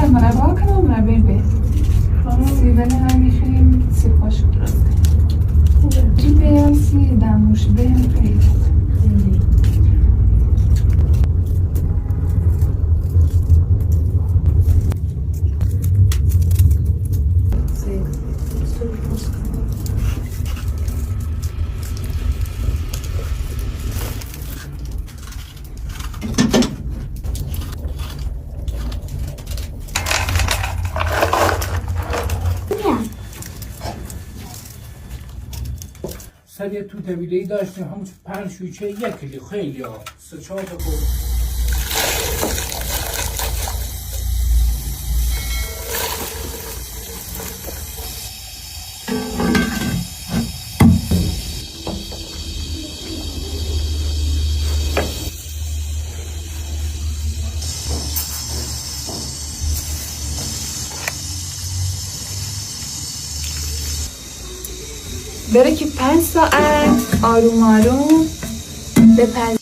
مربا کنم مربا به سیبل همیشه این سیباش درسته خوبه به سی دموش به خیلی سر یه توت ویده‌ای داشتیم همون 5 شویچه 1 کیلو خیلی ها 3-4 تا خورد. بره که 5 ساعت آروم آروم بپز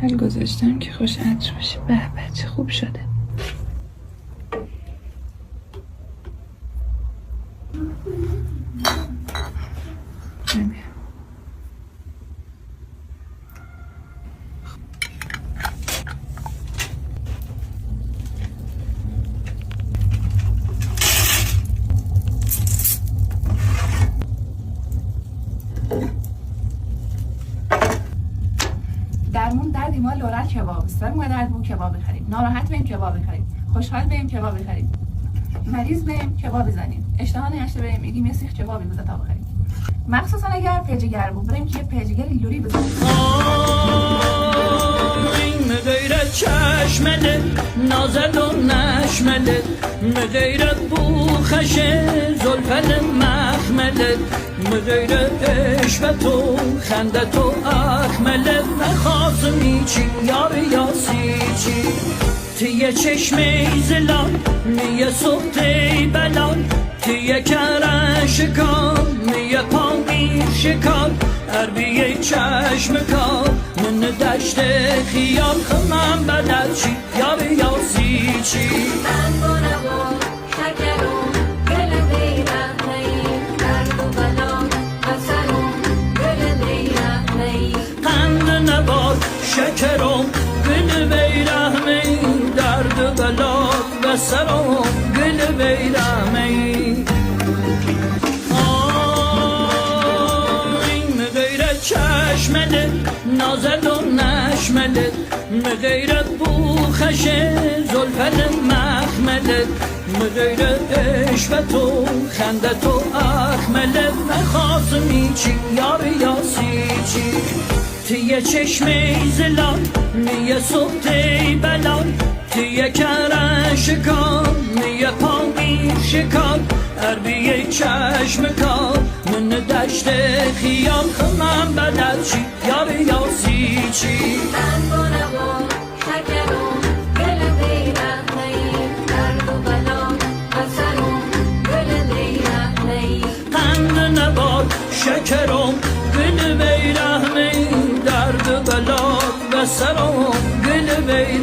هل گذاشتم که خوش عطر باشه. به بچه خوب شده. درمون درد ما لورل کباب است. ما دردمون کباب بخریم. ناراحت بیم کباب بخریم. خوشحال بیم کباب بخریم. مریض بیم کباب بزنیم. اشتها نشته بیم میگیم یه سیخ کبابی بزن تا بخریم. مخصوصا اگر پیجگر بود بریم که پیجگر لوری بزنیم. مغیرت چشمله نازل و نشمله مغیرت بوخشه زلفل مخمله مغیرت عشقت و خندت و اخمله نخواستمی چی یار یاسی چی تیه چشمی زلال میه سخته بلال تیه کرن شکال میه پامیر شکال عربیه چشم کار من دشت خیال خمم بدل چی یار یاسی چی من بانوان شکرم گل بیرم نی درد و بلا بسرم گل بیرم نی قند نبار شکرم گل بیرم نی درد و بلا بسرم گل بیرم نی چشمله نازل و نشمله مغیرت بوخشه زلفل مخمله مغیرت عشقت و خندت و اخمله نخواستمی چی یار یاسی چی تیه چشمی زلال میه سخته بلال تیه کرن شکال میه پامیر شکال عربیه چشم کار من دشت خیال خمم بدل چی یار یاسی چی من بانوان شکرم گل بیرم نی درد و بلا بسرم گل بیرم نی قند نبار شکرم گل بیرم نی درد بلا بسرم گل بیرم